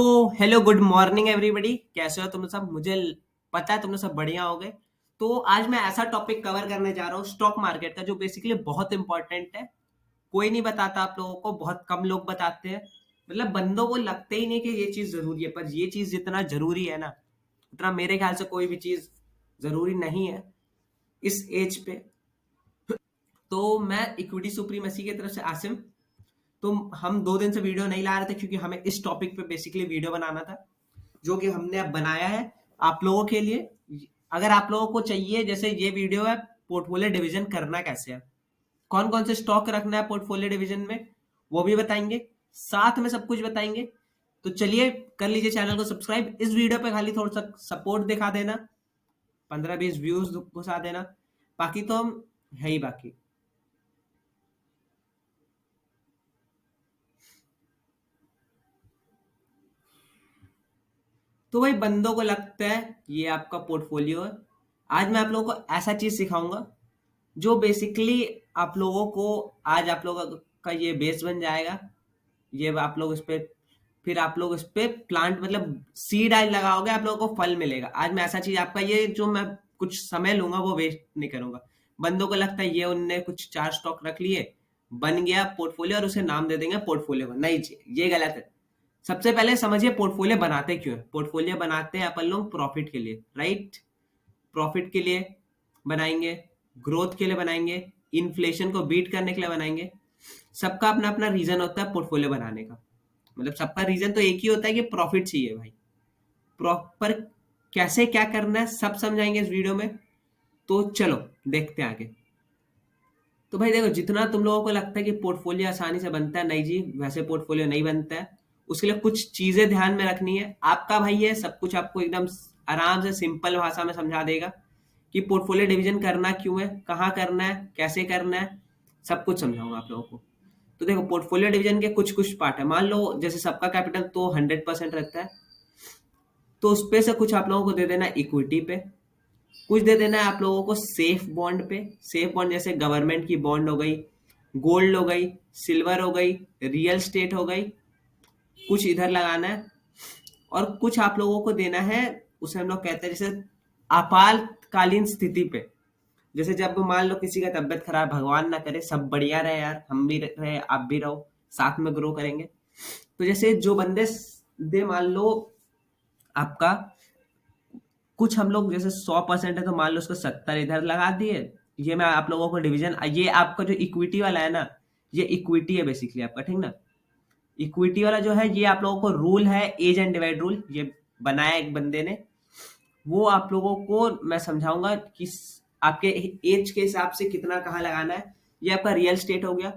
Hello good morning everybody. कैसे हो तुम सब? मुझे पता है तुम लोग सब बढ़िया हो गए। तो आज मैं ऐसा टॉपिक कवर करने जा रहा हूँ स्टॉक मार्केट का, जो बेसिकली बहुत इंपॉर्टेंट है। कोई नहीं बताता आप लोगों को, बहुत कम लोग बताते हैं। मतलब बंदों को लगता ही नहीं कि ये चीज जरूरी है, पर ये चीज जितना जरूरी है ना, उतना मेरे ख्याल से कोई भी चीज जरूरी नहीं है इस एज पे। तो मैं इक्विटी सुप्रीमेसी की तरफ से आसिम। तो हम 2 दिन से वीडियो नहीं ला रहे थे क्योंकि हमें इस टॉपिक पे बेसिकली वीडियो बनाना था, जो कि हमने अब बनाया है आप लोगों के लिए। अगर आप लोगों को चाहिए, जैसे ये वीडियो है पोर्टफोलियो डिवीजन करना कैसे है, कौन कौन से स्टॉक रखना है पोर्टफोलियो डिवीजन में, वो भी बताएंगे, साथ में सब कुछ बताएंगे। तो चलिए कर लीजिए चैनल को सब्सक्राइब। इस वीडियो पे खाली थोड़ा सा सपोर्ट दिखा देना, 15-20 व्यूज घुसा देना, बाकी तो हम है ही बाकी। तो भाई बंदों को लगता है ये आपका पोर्टफोलियो है। आज मैं आप लोगों को ऐसा चीज सिखाऊंगा जो बेसिकली आप लोगों को, आज आप लोगों का ये बेस बन जाएगा। ये आप लोग इस पे, फिर आप लोग इस पे प्लांट मतलब सीड आज लगाओगे, आप लोगों को फल मिलेगा। आज मैं ऐसा चीज आपका, ये जो मैं कुछ समय लूंगा वो वेस्ट नहीं करूंगा। बंदों को लगता है ये उनने कुछ 4 स्टॉक रख लिए, बन गया पोर्टफोलियो और उसे नाम दे देंगे पोर्टफोलियो का। नहीं जी, ये गलत है। सबसे पहले समझिए पोर्टफोलियो बनाते क्यों है। पोर्टफोलियो बनाते हैं अपन लोग प्रॉफिट के लिए, राइट? प्रॉफिट के लिए बनाएंगे, ग्रोथ के लिए बनाएंगे, इन्फ्लेशन को बीट करने के लिए बनाएंगे। सबका अपना अपना रीजन होता है पोर्टफोलियो बनाने का। मतलब सबका रीजन तो एक ही होता है कि प्रॉफिट चाहिए भाई। प्रॉपर कैसे क्या करना है सब समझाएंगे इस वीडियो में। तो चलो देखते हैं आगे। तो भाई देखो, जितना तुम लोगों को लगता है कि पोर्टफोलियो आसानी से बनता है, नहीं जी, वैसे पोर्टफोलियो नहीं बनता है। उसके लिए कुछ चीजें ध्यान में रखनी है। आपका भाई है, सब कुछ आपको एकदम आराम से सिंपल भाषा में समझा देगा कि पोर्टफोलियो डिवीजन करना क्यों है, कहाँ करना है, कैसे करना है, सब कुछ समझाऊंगा आप लोगों को। तो देखो, पोर्टफोलियो डिवीजन के कुछ कुछ पार्ट है। मान लो जैसे सबका कैपिटल तो 100% रहता है, तो उस पे से कुछ आप लोगों को दे देना इक्विटी पे, कुछ दे देना है आप लोगों को सेफ बॉन्ड पे। सेफ बॉन्ड जैसे गवर्नमेंट की बॉन्ड हो गई, गोल्ड हो गई, सिल्वर हो गई, रियल स्टेट हो गई, कुछ इधर लगाना है। और कुछ आप लोगों को देना है, उसे हम लोग कहते हैं जैसे आपातकालीन स्थिति पे। जैसे जब मान लो किसी का तबियत खराब, भगवान ना करे, सब बढ़िया रहे यार, हम भी रहे आप भी रहो, साथ में ग्रो करेंगे। तो जैसे जो बंदे दे, मान लो आपका कुछ, हम लोग जैसे 100% है तो मान लो उसको 70 इधर लगा दिए। ये मैं आप लोगों को डिवीजन, ये आपका जो इक्विटी वाला है ना, ये इक्विटी है बेसिकली आपका, ठीक ना? इक्विटी वाला जो है, ये आप लोगों को रूल है एज एंड डिवाइड रूल, ये बनाया एक बंदे ने। वो आप लोगों को मैं समझाऊंगा कि आपके एज के हिसाब से कितना कहाँ लगाना है। ये आपका रियल स्टेट हो गया।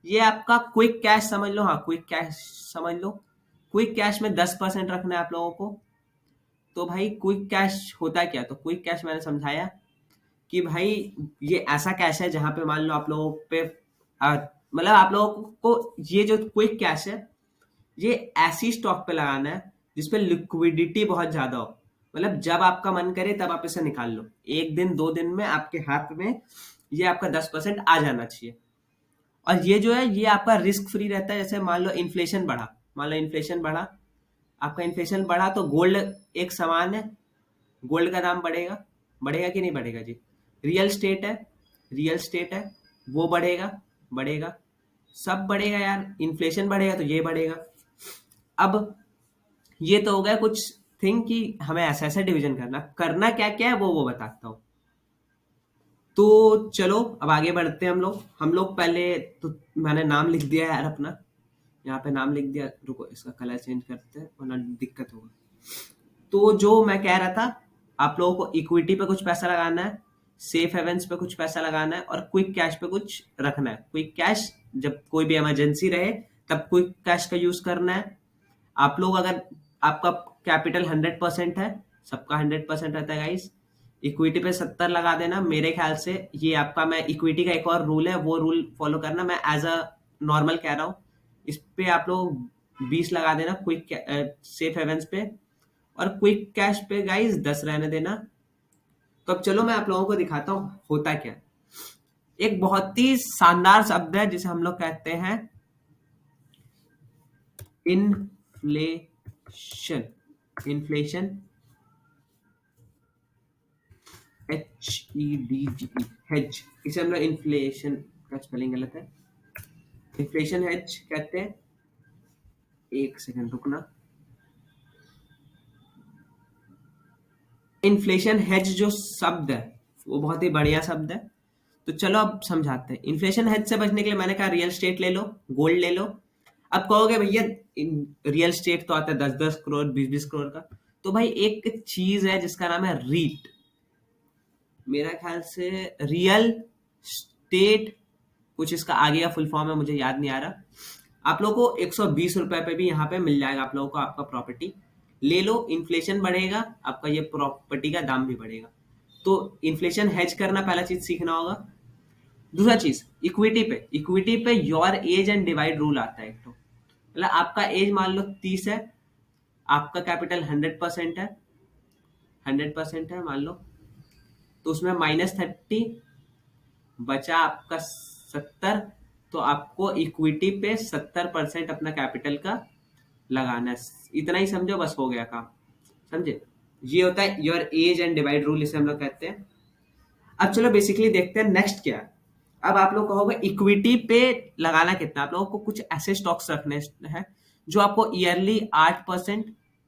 ये आपका क्विक कैश समझ लो, हाँ क्विक कैश समझ लो। क्विक कैश में 10% रखना है आप लोगों को। तो भाई क्विक कैश होता है क्या? तो क्विक कैश मैंने समझाया कि भाई ये ऐसा कैश है जहां पे मान लो आप लोगों पे मतलब आप लोगों को ये जो क्विक कैश है, ये ऐसी स्टॉक पे लगाना है जिसपे लिक्विडिटी बहुत ज्यादा हो। मतलब जब आपका मन करे तब आप इसे निकाल लो, 1 दिन 2 दिन में आपके हाथ में ये आपका 10% आ जाना चाहिए। और ये जो है, ये आपका रिस्क फ्री रहता है। जैसे मान लो इन्फ्लेशन बढ़ा, मान लो इन्फ्लेशन बढ़ा, आपका इन्फ्लेशन बढ़ा तो गोल्ड एक समान है, गोल्ड का दाम बढ़ेगा। बढ़ेगा कि नहीं बढ़ेगा जी? रियल स्टेट है, रियल स्टेट है, वो बढ़ेगा, बढ़ेगा, सब बढ़ेगा यार। इन्फ्लेशन बढ़ेगा तो ये बढ़ेगा। अब ये तो हो गया कुछ थिंग कि हमें ऐसा ऐसा डिवीजन करना, करना क्या क्या है वो बताता हूँ। तो चलो अब आगे बढ़ते हैं हम लोग पहले तो मैंने नाम लिख दिया है यार अपना, यहाँ पे नाम लिख दिया। रुको इसका कलर चेंज करते हैं वरना दिक्कत होगा। तो जो मैं कह रहा था, आप लोगों को इक्विटी पे कुछ पैसा लगाना है, सेफ हेवेंस पे कुछ पैसा लगाना है, और क्विक कैश पे कुछ रखना है। क्विक कैश जब कोई भी इमरजेंसी रहे तब क्विक कैश का यूज करना है। आप लोग अगर आपका कैपिटल 100% है, सबका 100% रहता है गाइस, इक्विटी पे 70 लगा देना मेरे ख्याल से। ये आपका, मैं इक्विटी का एक और रूल है वो रूल फॉलो करना, मैं एज अ नॉर्मल कह रहा हूँ। इस पे आप लोग 20 लगा देना क्विक सेफ हेवेंस पे, और क्विक कैश पे गाइस 10 रहने देना। तो अब चलो मैं आप लोगों को दिखाता हूँ होता क्या है। एक बहुत ही शानदार शब्द है जिसे हम लोग कहते हैं इनफ्लेशन। इन्फ्लेशन, HEDGE, हेज, इसे हम लोग इन्फ्लेशन का स्पेलिंग गलत है, इन्फ्लेशन हेज कहते हैं। एक सेकंड रुकना। इन्फ्लेशन हेज जो शब्द है वो बहुत ही बढ़िया शब्द है। तो चलो अब समझाते हैं। इन्फ्लेशन हेज से बचने के लिए मैंने कहा रियल स्टेट ले लो, गोल्ड ले लो। अब कहोगे भैया रियल स्टेट तो आता है 10-10 करोड़, 20-20 करोड़ का। तो भाई एक चीज है जिसका नाम है रीट, मेरा ख्याल से रियल स्टेट, कुछ इसका आगे का फुल फॉर्म है मुझे याद नहीं आ रहा। आप लोगों को 120 रुपए पे भी यहाँ पे मिल जाएगा आप लोगों को आपका प्रॉपर्टी। ले लो, इन्फ्लेशन बढ़ेगा आपका ये प्रॉपर्टी का दाम भी बढ़ेगा। तो इन्फ्लेशन हेज करना पहला चीज सीखना होगा। दूसरा चीज इक्विटी पे your age and divide rule आता है एक। तो मतलब आपका एज मान लो 30 है, आपका कैपिटल 100% है, 100% है मान लो, तो उसमें -30 बचा आपका 70। तो आपको इक्विटी पे 70% अपना कैपिटल का लगाना है। इतना ही समझो, बस हो गया काम। समझे? ये होता है your age and divide rule, इसे हम लोग कहते हैं। अब चलो बेसिकली देखते हैं नेक्स्ट क्या है। अब आप लोग कहोगे इक्विटी पे लगाना कितना, आप लोगों को कुछ ऐसे स्टॉक्स रखने हैं जो आपको ईयरली 8%,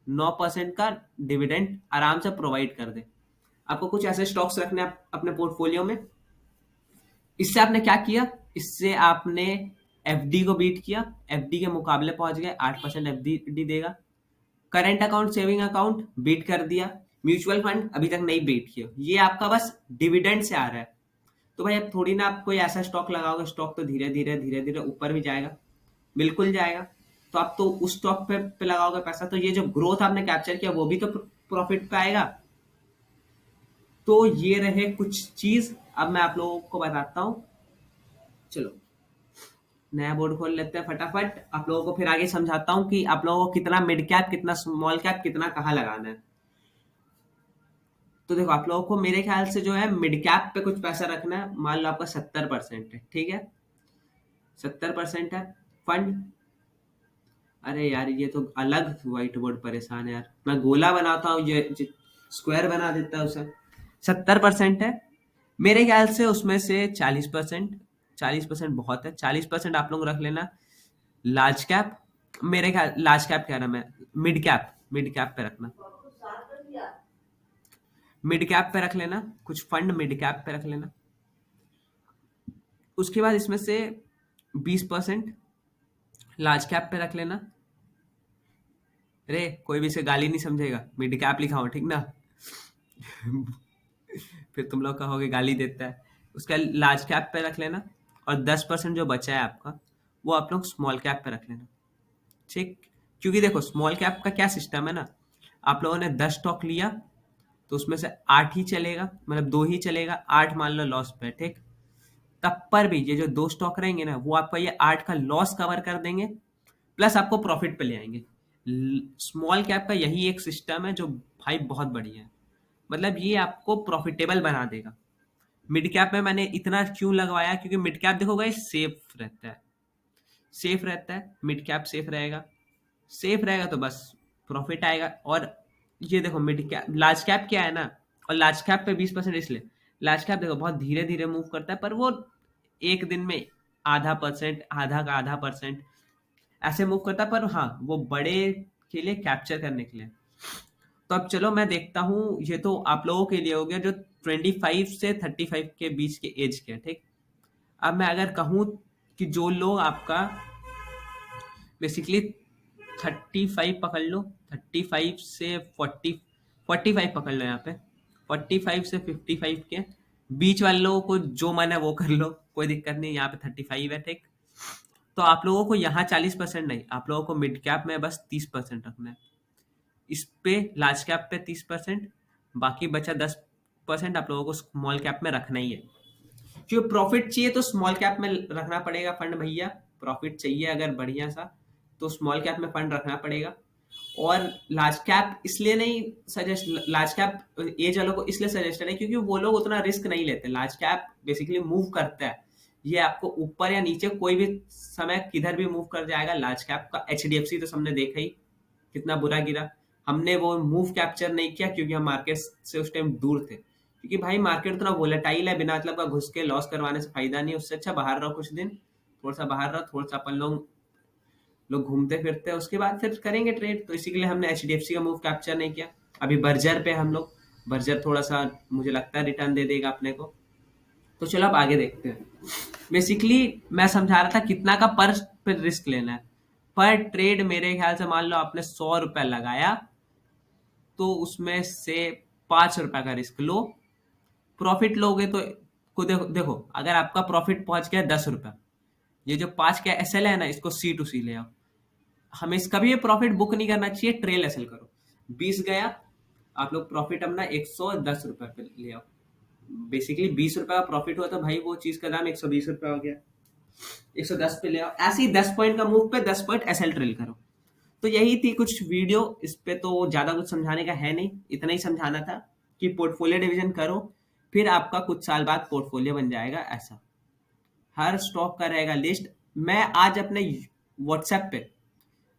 9% का डिविडेंड आराम से प्रोवाइड कर दे। आपको कुछ ऐसे स्टॉक्स रखने हैं अपने पोर्टफोलियो में। इससे आपने क्या किया, इससे आपने एफडी को बीट किया, एफडी के मुकाबले पहुंच गए, 8% एफडी देगा। Current account, saving account beat कर दिया, म्यूचुअल फंड अभी तक नहीं बीट किया, ये आपका बस डिविडेंड से आ रहा है। तो भाई अब थोड़ी ना आप कोई ऐसा स्टॉक लगाओगे, स्टॉक तो धीरे धीरे ऊपर भी जाएगा, बिल्कुल जाएगा। तो आप तो उस स्टॉक पे लगाओगे पैसा, तो ये जो ग्रोथ आपने कैप्चर किया वो भी तो प्रॉफिट पे आएगा। तो ये रहे कुछ चीज। अब मैं आप लोगों को बताता हूँ। चलो नया बोर्ड खोल लेते हैं फटाफट, आप लोगों को फिर आगे समझाता हूँ कि आप लोगों को कितना मिड कैप, कितना स्मॉल कैप, कितना कहाँ लगाना है। तो देखो आप लोगों को मेरे ख्याल से जो है मिड कैप पे कुछ पैसा रखना है। मान लो आपका 70% है, ठीक है, 70% है फंड। अरे यार ये तो अलग व्हाइट बोर्ड परेशान है यार, मैं गोला बनाता हूँ, ये स्क्वायर बना देता है उसे। 70% है मेरे ख्याल से, उसमें से 40%, 40% बहुत है, 40% आप लोग रख लेना लार्ज कैप। मेरे ख्याल लार्ज कैप कह रहा मैं, मिड कैप, मिड कैप पे रखना, मिड कैप पे रख लेना, कुछ फंड मिड कैप पे रख लेना। उसके बाद इसमें से 20% लार्ज कैप पे रख लेना। अरे कोई भी इसे गाली नहीं समझेगा, मिड कैप लिखा हो ठीक ना। फिर तुम लोग कहोगे गाली देता है। उसका लार्ज कैप पे रख लेना, और 10% जो बचा है आपका वो आप लोग स्मॉल कैप पे रख लेना, ठीक। क्योंकि देखो स्मॉल कैप का क्या सिस्टम है ना, आप लोगों ने 10 स्टॉक लिया तो उसमें से 8 ही चलेगा, मतलब 2 ही चलेगा, 8 मान लो लॉस पे, ठीक। तब पर भी ये जो 2 स्टॉक रहेंगे ना वो आपका ये 8 का लॉस कवर कर देंगे, प्लस आपको प्रॉफिट पे ले आएंगे। स्मॉल कैप का यही एक सिस्टम है जो भाई बहुत बढ़िया है, मतलब ये आपको प्रॉफिटेबल बना देगा। मिड कैप में मैंने इतना क्यों लगवाया, क्योंकि मिड कैप देखो गाइस सेफ रहता है, सेफ रहता है, मिड कैप सेफ रहेगा, सेफ रहेगा तो बस प्रॉफिट आएगा। और ये देखो मिड कैप, लार्ज कैप क्या है ना, और लार्ज कैप पे 20% इसलिए, लार्ज कैप देखो बहुत धीरे धीरे मूव करता है, पर वो एक दिन में ½ %, आधा का ½ % ऐसे मूव करता है, पर हाँ वो बड़े के लिए कैप्चर करने के लिए। तो अब चलो मैं देखता हूँ, ये तो आप लोगों के लिए हो गया जो 25 से 35 के बीच के एज के, ठीक। अब मैं अगर कहूँ कि जो लोग आपका बेसिकली 35 पकड़ लो, 35 से 45 पकड़ लो, यहाँ पे 45 से 55 के बीच वाले लोगों को जो मन है वो कर लो, कोई दिक्कत नहीं, यहाँ पे 35 है, ठीक। तो आप लोगों को यहाँ 40% नहीं, आप लोगों को मिड कैप में बस 30% रखना है, इस पे लार्ज कैप पे 30%, बाकी बचा 10% आप लोगों को स्मॉल कैप में रखना ही है। क्यों, प्रॉफिट चाहिए तो स्मॉल कैप में रखना पड़ेगा फंड भैया, प्रॉफिट चाहिए अगर बढ़िया सा तो स्मॉल कैप में फंड रखना पड़ेगा। और लार्ज कैप इसलिए नहीं सजेस्ट, लार्ज कैप एज वालों को इसलिए सजेस्ट है क्योंकि वो लोग उतना रिस्क नहीं लेते। लार्ज कैप बेसिकली मूव करता है, ये आपको ऊपर या नीचे कोई भी समय किधर भी मूव कर जाएगा। लार्ज कैप का HDFC तो सबने देखा ही, कितना बुरा गिरा। हमने वो मूव कैप्चर नहीं किया क्योंकि हम मार्केट से उस टाइम दूर थे, क्योंकि भाई मार्केट इतना वोलेटाइल है, बिना मतलब का घुस के लॉस करवाने से फायदा नहीं है। उससे अच्छा बाहर रहो कुछ दिन, थोड़ा सा बाहर रहो, थोड़ा सा अपन लोग लोग घूमते फिरते हैं, उसके बाद फिर करेंगे ट्रेड। तो इसी के लिए हमने एचडीएफसी का मूव कैप्चर नहीं किया। अभी बर्जर पे हम लोग, बर्जर थोड़ा सा मुझे लगता है रिटर्न दे देगा अपने को। तो चलो अब आगे देखते हैं। बेसिकली मैं समझा रहा था कितना का पर रिस्क लेना है। पर ट्रेड मेरे ख्याल से मान लो आपने 100 रुपया लगाया, तो उसमें से 5 रुपया का रिस्क लो। प्रॉफिट लोगे तो को देखो अगर आपका प्रॉफिट पहुंच गया 10 रुपया, ये जो 5 का एसएल है ना, इसको सी टू सी ले आओ। हमें कभी ये प्रॉफिट बुक नहीं करना चाहिए, ट्रेल एसएल करो। 20 गया, आप लोग प्रॉफिट अपना 110 रुपए पे ले आओ। बेसिकली 20 रुपए का प्रॉफिट हुआ तो भाई वो चीज का दाम 120 रुपए हो गया, 110 पे ले आओ। ऐसे ही 10 पॉइंट का मूव पे 10 पॉइंट एसएल ट्रेल करो। तो यही थी कुछ वीडियो, इस पे तो ज्यादा कुछ समझाने का है नहीं, इतना ही समझाना था कि पोर्टफोलियो डिवीजन करो, फिर आपका कुछ साल बाद पोर्टफोलियो बन जाएगा। ऐसा हर स्टॉक का रहेगा लिस्ट। मैं आज अपने व्हाट्सएप पे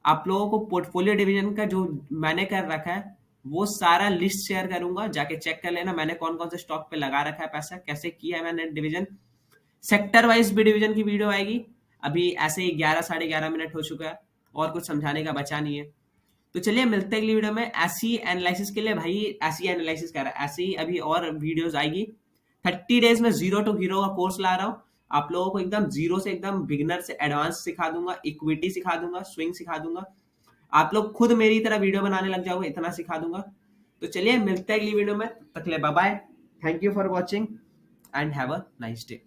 आप लोगों को पोर्टफोलियो डिवीजन का जो मैंने कर रखा है वो सारा लिस्ट शेयर करूंगा, जाके चेक कर लेना मैंने कौन कौन से स्टॉक पे लगा रखा है पैसा, कैसे किया है मैंने डिवीजन। सेक्टर वाइज भी डिवीजन की वीडियो आएगी। अभी ऐसे ही 11 साढ़े 11 मिनट हो चुका है, और कुछ समझाने का बचा नहीं है। तो चलिए मिलते हैं अगली वीडियो में। ऐसी एनालिसिस के लिए भाई, ऐसी एनालिसिस कर रहा है, ऐसी ही अभी और वीडियोस आएगी। 30 डेज में जीरो टू हीरो का कोर्स ला रहा हूँ। आप लोगों को एकदम जीरो से एकदम बिगिनर से एडवांस सिखा दूंगा, इक्विटी सिखा दूंगा, स्विंग सिखा दूंगा। आप लोग खुद मेरी तरह वीडियो बनाने लग जाओगे, इतना सिखा दूंगा। तो चलिए मिलते हैं अगली वीडियो में, तब तक के लिए bye bye. Thank you for watching and have a nice day.